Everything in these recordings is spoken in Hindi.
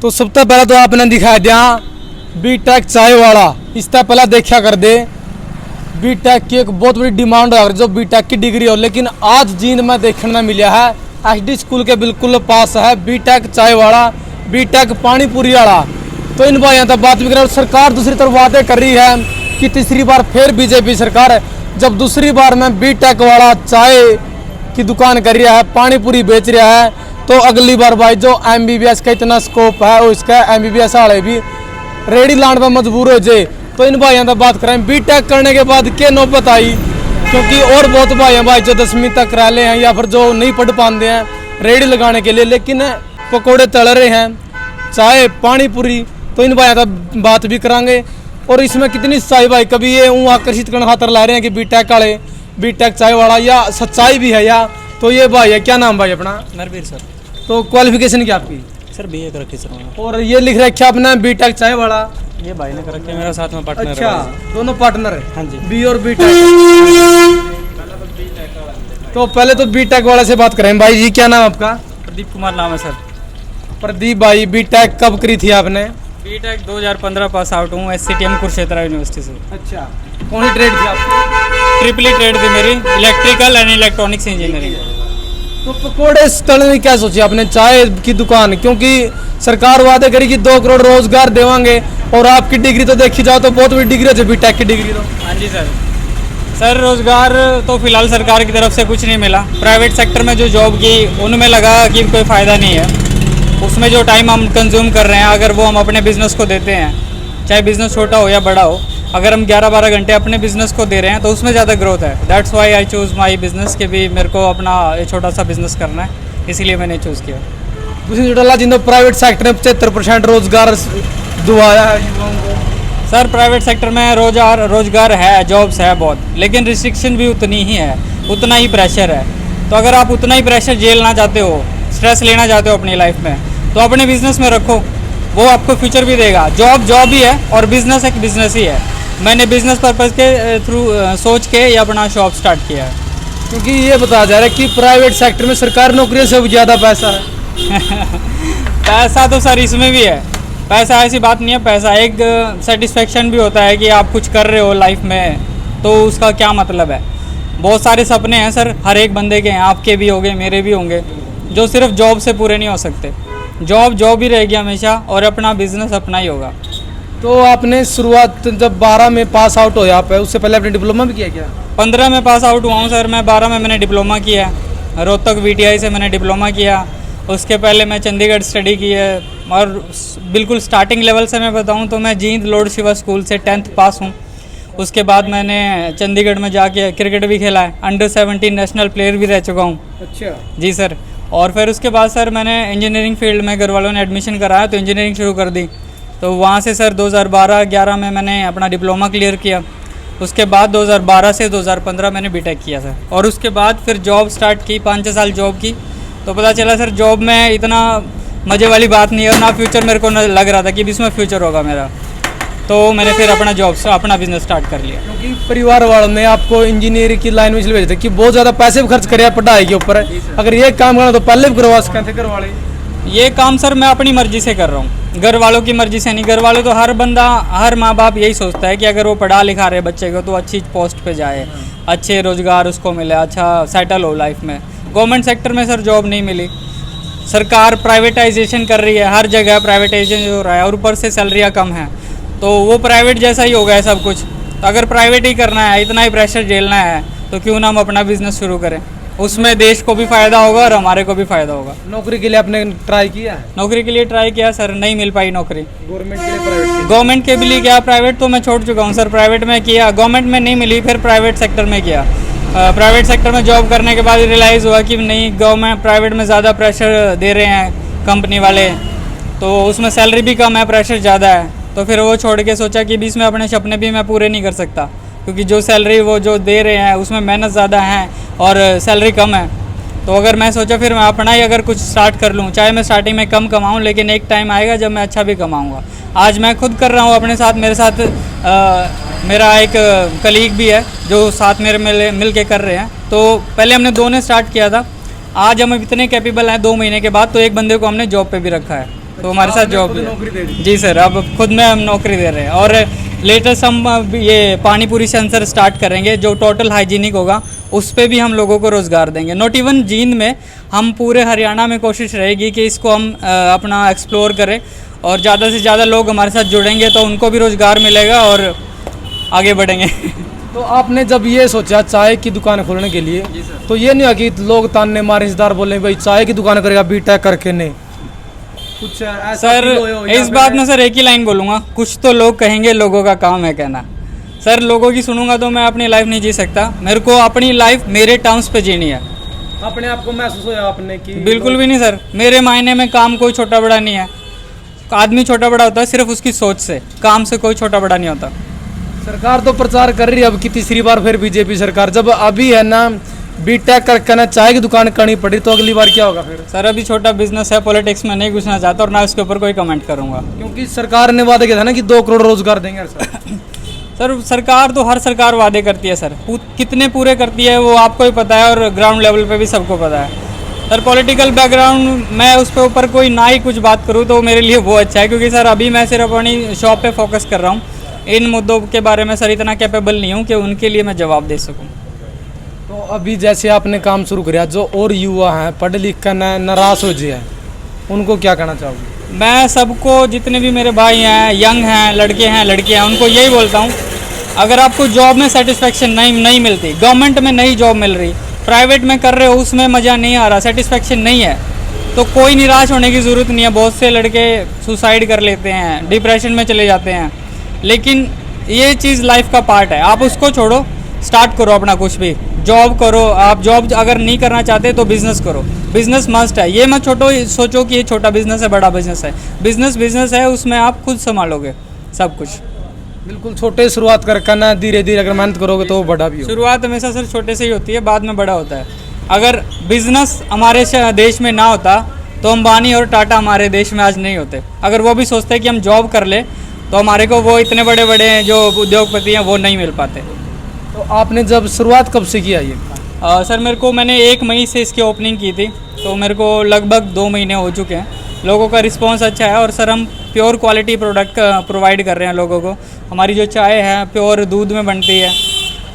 तो सबसे पहले तो आपने दिखाया दिया बीटेक चाय वाला, इससे पहले देखा कर दे बीटेक की एक बहुत बड़ी डिमांड है जो बीटेक की डिग्री हो, लेकिन आज जींद में देखने में मिला है एसडी स्कूल के बिल्कुल पास है बीटेक चाय वाला, बीटेक पानीपुरी वाला। तो इन भाइयों तक बात भी करें, सरकार दूसरी तरफ वादे कर रही है कि तीसरी बार फिर बीजेपी सरकार जब दूसरी बार में बीटेक वाला चाय की दुकान कर रहा है, पानीपुरी बेच रहा है, तो अगली बार भाई जो एमबीबीएस का इतना स्कोप है उसका एमबीबीएस वाले भी रेडी लाने पर मजबूर हो जाए। तो इन भाइयों से बात करें बीटेक करने के बाद क्या नौबत आई, क्योंकि और बहुत भाई जो 10वीं तक करा ले हैं या फिर जो नहीं पढ़ पाते हैं रेडी लगाने के लिए, लेकिन पकौड़े तल रहे हैं, चाय पानीपुरी। तो इन भाइयों से बात भी करांगे और इसमें कितनी सच्चाई भाई, कभी ये आकर्षित करने खातर ला रहे हैं कि बीटेक वाले बीटेक चाय वाला, या सच्चाई भी है या। तो ये भाई है, क्या नाम भाई अपना? नरवीर सर। तो क्वालिफिकेशन क्या आपकी? सर बीए कर रखी सर। और ये लिख रखा अपना बीटेक चाय वाला, ये भाई ने कर रखे, मेरा साथ में पार्टनर है। अच्छा, दोनों पार्टनर है? हाँ जी। बी और बीटेक। तो पहले तो बीटेक वाले से बात करें। भाई जी क्या नाम आपका? प्रदीप कुमार नाम है सर। प्रदीप भाई, बीटेक कब करी थी आपने? बीटेक 2015 पास आउट हूँ एससीटीएम कुरुक्षेत्र यूनिवर्सिटी से। अच्छा, कौन सी ट्रेड थी आपकी? ट्रिपल ई ट्रेड थी मेरी, इलेक्ट्रिकल एंड इलेक्ट्रॉनिक्स इंजीनियरिंग। तो पकौड़े तलने की क्या सोची आपने चाय की दुकान, क्योंकि सरकार वादे करी कि 2 करोड़ रोजगार देवांगे, और आपकी डिग्री तो देखी जाओ तो बहुत बड़ी डिग्री है बीटेक की डिग्री। तो हाँ जी सर। सर रोजगार तो फिलहाल सरकार की तरफ से कुछ नहीं मिला। प्राइवेट सेक्टर में जो जॉब की उनमें लगा कि कोई फ़ायदा नहीं है। उसमें जो टाइम हम कंज्यूम कर रहे हैं, अगर वो हम अपने बिज़नेस को देते हैं, चाहे बिज़नेस छोटा हो या बड़ा हो, अगर हम 11-12 घंटे अपने बिज़नेस को दे रहे हैं तो उसमें ज़्यादा ग्रोथ है। That's why I choose my business के भी मेरे को अपना छोटा सा बिज़नेस करना है, इसीलिए मैंने चूज़ किया। दूसरी जिन प्राइवेट सेक्टर में 75% रोजगार दुआया है युवाओं को। सर प्राइवेट सेक्टर में रोजगार है, जॉब्स है बहुत, लेकिन रिस्ट्रिक्शन भी उतनी ही है, उतना ही प्रेशर है। तो अगर आप उतना ही प्रेशर झेलना चाहते हो, स्ट्रेस लेना चाहते हो अपनी लाइफ में, तो अपने बिजनेस में रखो, वो आपको फ्यूचर भी देगा। जॉब ही है और बिजनेस एक बिजनेस ही है। मैंने बिजनेस पर्पज़ के थ्रू सोच के ये अपना शॉप स्टार्ट किया है। क्योंकि ये बताया जा रहा है कि प्राइवेट सेक्टर में सरकारी नौकरियों से भी ज़्यादा पैसा है। पैसा तो सर इसमें भी है, पैसा ऐसी बात नहीं है। पैसा एक सेटिस्फेक्शन भी होता है कि आप कुछ कर रहे हो लाइफ में, तो उसका क्या मतलब है। बहुत सारे सपने हैं सर, हर एक बंदे के हैं, आपके भी होंगे, मेरे भी होंगे, जो सिर्फ जॉब से पूरे नहीं हो सकते। जॉब ही रहेगी हमेशा, और अपना बिजनेस अपना ही होगा। तो आपने शुरुआत जब 12 में पास आउट हो यहाँ पे, उससे पहले आपने डिप्लोमा भी किया क्या? 15 में पास आउट हुआ हूँ सर मैं। 12 में मैंने डिप्लोमा किया, रोहतक VTI से मैंने डिप्लोमा किया। उसके पहले मैं चंडीगढ़ स्टडी की है, और बिल्कुल स्टार्टिंग लेवल से मैं बताऊँ तो मैं जींद लॉर्ड शिवा स्कूल से 10th पास हूँ। उसके बाद मैंने चंडीगढ़ में जाके क्रिकेट भी खेला है, अंडर 17 नेशनल प्लेयर भी रह चुका हूँ। अच्छा जी सर। और फिर उसके बाद सर मैंने इंजीनियरिंग फील्ड में घर वालों ने एडमिशन कराया तो इंजीनियरिंग शुरू कर दी। तो वहाँ से सर 2012-11 में मैंने अपना डिप्लोमा क्लियर किया। उसके बाद 2012 से 2015 मैंने बीटेक किया सर, और उसके बाद फिर जॉब स्टार्ट की, 5-6 साल जॉब की। तो पता चला सर जॉब में इतना मज़े वाली बात नहीं है, और ना फ्यूचर मेरे को लग रहा था कि इसमें फ्यूचर होगा मेरा। तो मैंने फिर अपना बिजनेस स्टार्ट कर लिया। क्योंकि परिवार वालों ने आपको इंजीनियरिंग की लाइन में इसलिए भेजा था कि बहुत ज़्यादा पैसे भी खर्च करे पढ़ाई के ऊपर, अगर ये काम करना तो पहले भी करवा सकते थे घर वाले। ये काम सर मैं अपनी मर्जी से कर रहा हूँ, घर वालों की मर्जी से नहीं। घर वालों तो हर माँ बाप यही सोचता है कि अगर वो पढ़ा लिखा रहे बच्चे को तो अच्छी पोस्ट पे जाए, अच्छे रोजगार उसको मिले, अच्छा सेटल हो लाइफ में। गवर्नमेंट सेक्टर में सर जॉब नहीं मिली, सरकार प्राइवेटाइजेशन कर रही है, हर जगह प्राइवेटाइजेशन हो रहा है, और ऊपर से सैलरियाँ कम हैं, तो वो प्राइवेट जैसा ही हो गया है सब कुछ। तो अगर प्राइवेट ही करना है, इतना ही प्रेशर झेलना है, तो क्यों ना हम अपना बिजनेस शुरू करें। उसमें देश को भी फ़ायदा होगा और हमारे को भी फ़ायदा होगा। नौकरी के लिए आपने ट्राई किया है? नौकरी के लिए ट्राई किया सर, नहीं मिल पाई नौकरी। गवर्नमेंट के लिए प्राइवेट? गवर्नमेंट के लिए क्या, प्राइवेट तो मैं छोड़ चुका हूँ सर। प्राइवेट में किया, गवर्नमेंट में नहीं मिली, फिर प्राइवेट सेक्टर में किया। प्राइवेट सेक्टर में जॉब करने के बाद रियलाइज़ हुआ कि नहीं, गवर्नमेंट प्राइवेट में ज़्यादा प्रेशर दे रहे हैं कंपनी वाले, तो उसमें सैलरी भी कम है, प्रेशर ज़्यादा है। तो फिर वो छोड़ के सोचा कि बीच में अपने सपने भी मैं पूरे नहीं कर सकता, क्योंकि जो सैलरी वो जो दे रहे हैं उसमें मेहनत ज़्यादा है और सैलरी कम है। तो अगर मैं सोचा फिर मैं अपना ही अगर कुछ स्टार्ट कर लूँ, चाहे मैं स्टार्टिंग में कम कमाऊँ, लेकिन एक टाइम आएगा जब मैं अच्छा भी कमाऊँगा। आज मैं खुद कर रहा हूँ अपने साथ, मेरे साथ मेरा एक कलीग भी है जो साथ मेरे मिल के कर रहे हैं। तो पहले हमने 2 ने स्टार्ट किया था, आज हम इतने कैपेबल हैं 2 महीने के बाद, तो एक बंदे को हमने जॉब पे भी रखा है। तो हमारे साथ जॉब नौकरी दे दी। जी सर, अब खुद में हम नौकरी दे रहे हैं और लेटेस्ट हम अब ये पानी पूरी सेंसर स्टार्ट करेंगे जो टोटल हाइजीनिक होगा, उस पे भी हम लोगों को रोज़गार देंगे। नॉट इवन जींद में, हम पूरे हरियाणा में कोशिश रहेगी कि इसको हम अपना एक्सप्लोर करें और ज़्यादा से ज़्यादा लोग हमारे साथ जुड़ेंगे तो उनको भी रोज़गार मिलेगा और आगे बढ़ेंगे। तो आपने जब ये सोचा चाय की दुकान खोलने के लिए, तो ये नहीं हुआ कि लोग ताने मारे रिश्तेदार बोले भाई चाय की दुकान करेगा बीटेक करके? नहीं, कुछ ऐसा सर feel हो या इस फिर- बात में सर एक ही लाइन बोलूँगा, कुछ तो लोग कहेंगे, लोगों का काम है कहना। सर लोगों की सुनूंगा तो मैं अपनी लाइफ नहीं जी सकता, मेरे को अपनी लाइफ मेरे टर्म्स पे जीनी है। अपने आप को महसूस होया आपने कि बिल्कुल भी नहीं सर, मेरे मायने में काम कोई छोटा बड़ा नहीं है। आदमी छोटा बड़ा होता है सिर्फ उसकी सोच से, काम से कोई छोटा बड़ा नहीं होता। सरकार तो प्रचार कर रही है अब की तीसरी बार फिर बीजेपी सरकार, जब अभी है ना बीटेक करके ना चाय की दुकान करनी पड़ी तो अगली बार क्या होगा फिर? सर अभी छोटा बिजनेस है, पॉलिटिक्स में नहीं घुसना चाहता और ना इसके ऊपर कोई कमेंट करूंगा। क्योंकि सरकार ने वादा किया था ना कि 2 करोड़ रोजगार देंगे हर साल। सर सरकार तो हर सरकार वादे करती है सर, कितने पूरे करती है वो आपको ही पता है और ग्राउंड लेवल पे भी सबको पता है। सर पॉलिटिकल बैकग्राउंड मैं उस पे ऊपर कोई ना ही कुछ बात करूँ तो मेरे लिए वो अच्छा है, क्योंकि सर अभी मैं सिर्फ अपनी शॉप पे फोकस कर रहा हूँ। इन मुद्दों के बारे में सर इतना कैपेबल नहीं हूँ कि उनके लिए मैं जवाब दे सकूँ। तो अभी जैसे आपने काम शुरू किया, जो और युवा हैं पढ़ लिख कर नाराज हो जाए, उनको क्या कहना चाहोगे? मैं सबको, जितने भी मेरे भाई हैं, यंग हैं, लड़के हैं, लड़कियां हैं, उनको यही बोलता हूँ, अगर आपको जॉब में सेटिस्फेक्शन नहीं मिलती, गवर्नमेंट में नहीं जॉब मिल रही, प्राइवेट में कर रहे हो उसमें मज़ा नहीं आ रहा, सेटिस्फेक्शन नहीं है, तो कोई निराश होने की ज़रूरत नहीं है। बहुत से लड़के सुसाइड कर लेते हैं, डिप्रेशन में चले जाते हैं, लेकिन ये चीज़ लाइफ का पार्ट है। आप उसको छोड़ो, स्टार्ट करो अपना कुछ भी, जॉब करो। आप जॉब अगर नहीं करना चाहते तो बिज़नेस करो, बिज़नेस मस्ट है। ये मत सोचो कि ये छोटा बिज़नेस है, बड़ा बिज़नेस है। बिज़नेस है, उसमें आप खुद संभालोगे सब कुछ। बिल्कुल छोटे शुरुआत कर ना, धीरे धीरे अगर मेहनत करोगे तो वो बड़ा भी हो। शुरुआत हमेशा सर छोटे से ही होती है, बाद में बड़ा होता है। अगर बिज़नेस हमारे देश में ना होता तो अंबानी और टाटा हमारे देश में आज नहीं होते। अगर वो भी सोचते हैं कि हम जॉब कर ले तो हमारे को वो इतने बड़े बड़े जो उद्योगपति हैं वो नहीं मिल पाते। तो आपने जब शुरुआत कब से किया ये? सर मैंने 1 मई से इसकी ओपनिंग की थी, तो मेरे को लगभग 2 महीने हो चुके हैं। लोगों का रिस्पांस अच्छा है और सर हम प्योर क्वालिटी प्रोडक्ट प्रोवाइड कर रहे हैं लोगों को। हमारी जो चाय है प्योर दूध में बनती है,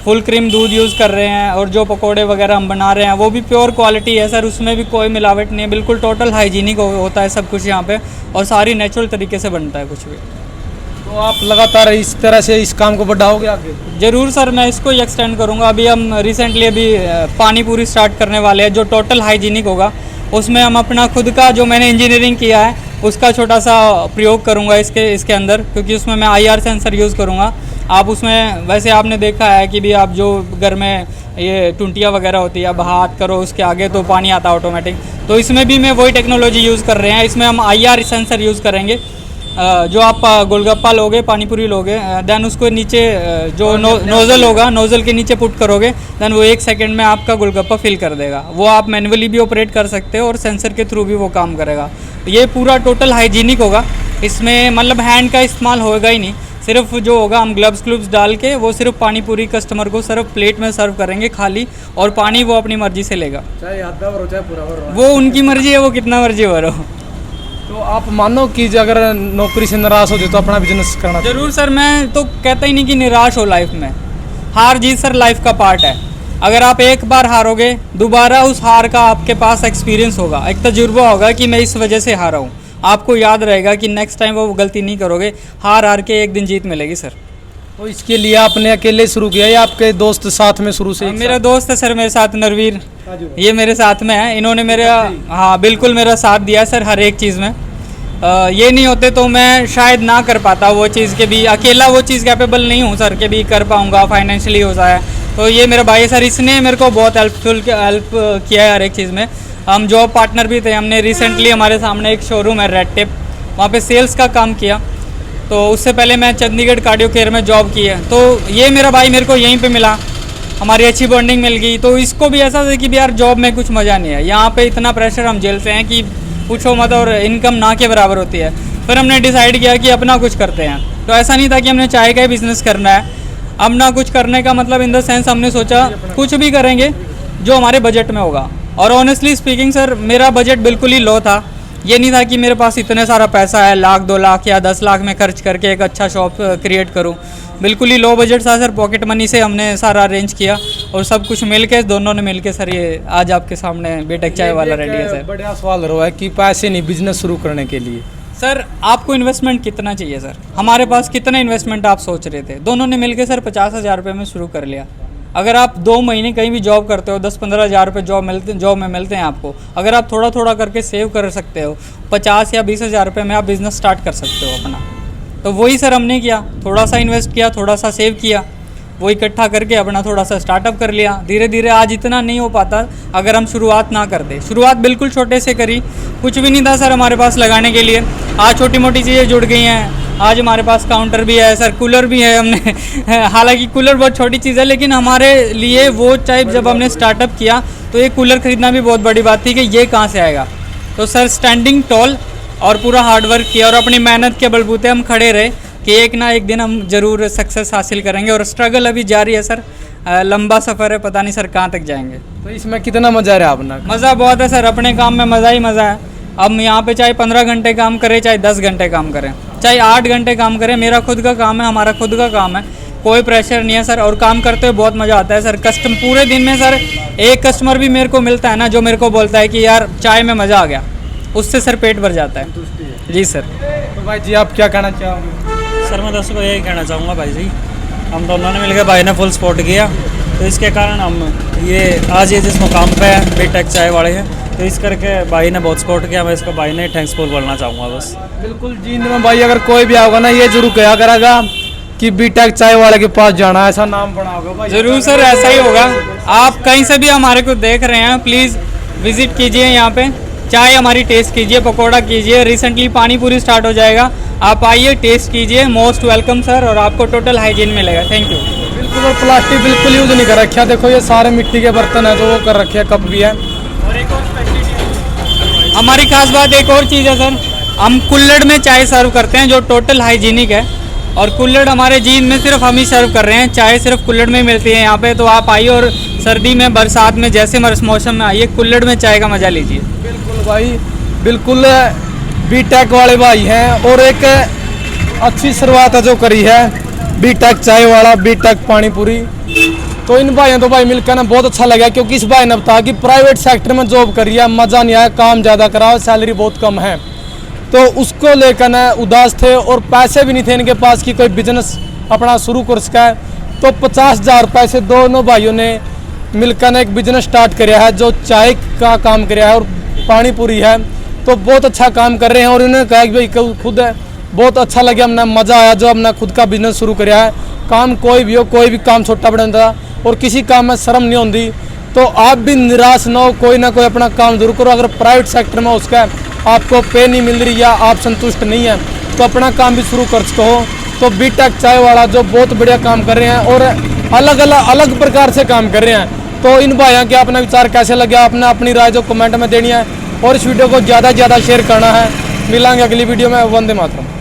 फुल क्रीम दूध यूज़ कर रहे हैं, और जो पकोड़े वगैरह हम बना रहे हैं वो भी प्योर क्वालिटी है सर, उसमें भी कोई मिलावट नहीं है, बिल्कुल टोटल हाइजीनिक होता है सब कुछ यहाँ पे, और सारी नेचुरल तरीके से बनता है कुछ भी। तो आप लगातार इस तरह से इस काम को बढ़ाओगे आगे? ज़रूर सर, मैं इसको ही एक्सटेंड करूँगा। अभी हम रिसेंटली पानी पूरी स्टार्ट करने वाले हैं जो टोटल हाइजीनिक होगा। उसमें हम अपना खुद का जो मैंने इंजीनियरिंग किया है उसका छोटा सा प्रयोग करूँगा इसके अंदर, क्योंकि उसमें मैं IR सेंसर यूज़ करूँगा। आप उसमें वैसे आपने देखा है कि भी आप जो घर में ये टुंटियाँ वगैरह होती है, अब हाथ करो उसके आगे तो पानी आता है ऑटोमेटिक, तो इसमें भी मैं वही टेक्नोलॉजी यूज़ कर रहे हैं। इसमें हम IR सेंसर यूज़ करेंगे। जो आप गोलगप्पा लोगे, पानी पूरी लोगे, देन उसको नीचे जो नोज़ल होगा, नोज़ल के नीचे पुट करोगे, देन वो 1 सेकंड में आपका गोलगप्पा फिल कर देगा। वो आप मैन्युअली भी ऑपरेट कर सकते हो और सेंसर के थ्रू भी वो काम करेगा। ये पूरा टोटल हाइजीनिक होगा, इसमें मतलब हैंड का इस्तेमाल होगा ही नहीं। सिर्फ जो होगा हम ग्लव्स डाल के वो सिर्फ पानी पूरी कस्टमर को सिर्फ प्लेट में सर्व करेंगे खाली, और पानी वो अपनी मर्जी से लेगा। चाहे आधा भरो चाहे पूरा भरो, वो उनकी मर्जी है, वो कितना मर्जी भरो। तो आप मानो कि अगर नौकरी से नाराज हो जाए तो अपना बिजनेस करना चाहिए? जरूर सर, मैं तो कहता ही नहीं कि निराश हो लाइफ में। हार जीत सर लाइफ का पार्ट है। अगर आप एक बार हारोगे, दोबारा उस हार का आपके पास एक्सपीरियंस होगा, एक तजुर्बा होगा कि मैं इस वजह से हारा हूँ। आपको याद रहेगा कि नेक्स्ट टाइम वो गलती नहीं करोगे। हार के एक दिन जीत मिलेगी सर। तो इसके लिए आपने अकेले शुरू किया या आपके दोस्त साथ में शुरू से? मेरा दोस्त है सर मेरे साथ, नरवीर, ये मेरे साथ में है। इन्होंने हाँ बिल्कुल मेरा साथ दिया सर हर एक चीज़ में। ये नहीं होते तो मैं शायद ना कर पाता वो चीज़ के भी, अकेला वो चीज़ कैपेबल नहीं हूँ सर के भी कर पाऊँगा, फाइनेंशियली हो जाए। तो ये मेरा भाई है सर, इसने मेरे को बहुत हेल्प किया है हर एक चीज़ में। हम जॉब पार्टनर भी थे। हमने रिसेंटली, हमारे सामने एक शोरूम है रेड टेप, वहाँ पे सेल्स का काम किया। तो उससे पहले मैं चंडीगढ़ कार्डियो केयर में जॉब की है। तो ये मेरा भाई मेरे को यहीं पे मिला, हमारी अच्छी बॉन्डिंग मिल गई। तो इसको भी ऐसा था कि भी यार जॉब में कुछ मज़ा नहीं है, यहाँ पे इतना प्रेशर हम झेलते हैं कि पूछो मत, और इनकम ना के बराबर होती है। फिर हमने डिसाइड किया कि अपना कुछ करते हैं। तो ऐसा नहीं था कि हमने चाय का ही बिज़नेस करना है। अपना कुछ करने का मतलब इन द सेंस हमने सोचा कुछ भी करेंगे जो हमारे बजट में होगा। और ऑनेस्टली स्पीकिंग सर, मेरा बजट बिल्कुल ही लो था। ये नहीं था कि मेरे पास इतने सारा पैसा है, 1 लाख 2 लाख या 10 लाख में खर्च करके एक अच्छा शॉप क्रिएट करूँ। बिल्कुल ही लो बजट था सर, पॉकेट मनी से हमने सारा अरेंज किया और सब कुछ मिल के, दोनों ने मिल के सर ये आज आपके सामने बीटेक चाय वाला रेडी है सर। बढ़िया सवाल रहा है कि पैसे नहीं बिजनेस शुरू करने के लिए। सर आपको इन्वेस्टमेंट कितना चाहिए सर? हमारे पास कितना इन्वेस्टमेंट आप सोच रहे थे? दोनों ने मिलकर सर 50,000 रुपये में शुरू कर लिया। अगर आप 2 महीने कहीं भी जॉब करते हो, 10-15 हज़ार रुपये जॉब में मिलते हैं आपको, अगर आप थोड़ा थोड़ा करके सेव कर सकते हो, 50 या 20 हज़ार रुपये में आप बिज़नेस स्टार्ट कर सकते हो अपना। तो वही सर हमने किया, थोड़ा सा इन्वेस्ट किया, थोड़ा सा सेव किया, वो इकट्ठा करके अपना थोड़ा सा स्टार्टअप कर लिया। धीरे धीरे आज इतना नहीं हो पाता अगर हम शुरुआत ना करते। शुरुआत बिल्कुल छोटे से करी, कुछ भी नहीं था सर हमारे पास लगाने के लिए। आज छोटी मोटी चीज़ें जुड़ गई हैं। आज हमारे पास काउंटर भी है सर, कूलर भी है हमने हालांकि कूलर बहुत छोटी चीज़ है, लेकिन हमारे लिए वो टाइप जब हमने स्टार्टअप किया तो ये कूलर ख़रीदना भी बहुत बड़ी बात थी कि ये कहाँ से आएगा। तो सर स्टैंडिंग टॉल और पूरा हार्डवर्क किया और अपनी मेहनत के बलबूते हम खड़े रहे कि एक ना एक दिन हम ज़रूर सक्सेस हासिल करेंगे। और स्ट्रगल अभी जारी है सर, लंबा सफ़र है, पता नहीं सर कहाँ तक जाएंगे। तो इसमें कितना मज़ा आ रहा है अपना? मज़ा बहुत है सर, अपने काम में मज़ा ही मज़ा है। हम यहाँ पे चाहे 15 घंटे काम करें, चाहे 10 घंटे काम करें, चाहे 8 घंटे काम करें, मेरा खुद का काम है, हमारा खुद का काम है, कोई प्रेशर नहीं है सर। और काम करते हुए बहुत मज़ा आता है सर। पूरे दिन में सर एक कस्टमर भी मेरे को मिलता है ना जो मेरे को बोलता है कि यार चाय में मज़ा आ गया, उससे सर पेट भर जाता है। जी सर। तो भाई जी आप क्या कहना चाहोगे? सर मैं दोस्तों को यही कहना चाहूँगा भाई जी, हम दोनों ने मिलकर भाई ने फुल सपोर्ट किया, तो इसके कारण हम ये आज ये जिस मुकाम पे है बीटेक चाय वाले हैं, तो इस करके भाई ने बहुत सपोर्ट किया। मैं इसको भाई ने थैंक्सफुल बोलना चाहूँगा बस। बिल्कुल जींद में भाई अगर कोई भी आओगा ना ये जरूर कहा करेगा कि बीटेक चाय वाले के पास जाना है, ऐसा नाम बना होगा भाई। ज़रूर सर, ऐसा ही होगा। आप कहीं से भी हमारे को देख रहे हैं, प्लीज़ विजिट कीजिए यहाँ पे, चाय हमारी टेस्ट कीजिए, पकौड़ा कीजिए। रिसेंटली पानी पूरी स्टार्ट हो जाएगा, आप आइए टेस्ट कीजिए। मोस्ट वेलकम सर, और आपको टोटल हाइजीन मिलेगा। Thank you. बिल्कुल, और प्लास्टिक बिल्कुल यूज़ नहीं कर रखा। देखो ये सारे मिट्टी के बर्तन है जो वो कर रखे हैं, कप भी है। हमारी खास बात एक और चीज़ है सर, हम कुल्हड़ में चाय सर्व करते हैं जो टोटल हाइजीनिक है। और कुल्हड़ हमारे जींद में सिर्फ हम ही सर्व कर रहे हैं, चाय सिर्फ कुल्हड़ में मिलती है यहाँ पे। तो आप आइए और सर्दी में, बरसात में, जैसे मौसम में आइए, कुल्हड़ में चाय का मज़ा लीजिए। बिल्कुल भाई, बिल्कुल बीटेक वाले भाई हैं और एक अच्छी शुरुआत है जो करी है बीटेक चाय वाला, बीटेक पानीपुरी। तो इन भाइयों तो भाई मिलकर ना बहुत अच्छा लगा, क्योंकि इस भाई ने बताया कि प्राइवेट सेक्टर में जॉब करी है, मज़ा नहीं आया, काम ज़्यादा करा, सैलरी बहुत कम है। तो उसको लेकर ना उदास थे और पैसे भी नहीं थे इनके पास कि कोई बिजनेस अपना शुरू कर सका है। तो 50,000 रुपये से दोनों भाइयों ने मिलकर ना एक बिजनेस स्टार्ट किया है जो चाय का काम किया है और पानीपुरी है। तो बहुत अच्छा काम कर रहे हैं और उन्होंने कहा कि भाई खुद बहुत अच्छा लगा, हमने मज़ा आया जो हमने खुद का बिजनेस शुरू किया है। काम कोई भी हो, कोई भी काम छोटा बड़ा नहीं था और किसी काम में शर्म नहीं होती। तो आप भी निराश ना हो, कोई ना कोई अपना काम जरूर करो। अगर प्राइवेट सेक्टर में उसका आपको पे नहीं मिल रही या आप संतुष्ट नहीं है तो अपना काम भी शुरू कर सको। तो बीटेक चाय वाला जो बहुत बढ़िया काम कर रहे हैं और अलग प्रकार से काम कर रहे हैं। तो इन भाइयों के अपना विचार कैसे लगे, आपने अपनी राय जो कमेंट में देनी है और इस वीडियो को ज़्यादा से ज़्यादा शेयर करना है। मिलेंगे अगली वीडियो में। वंदे मातरम।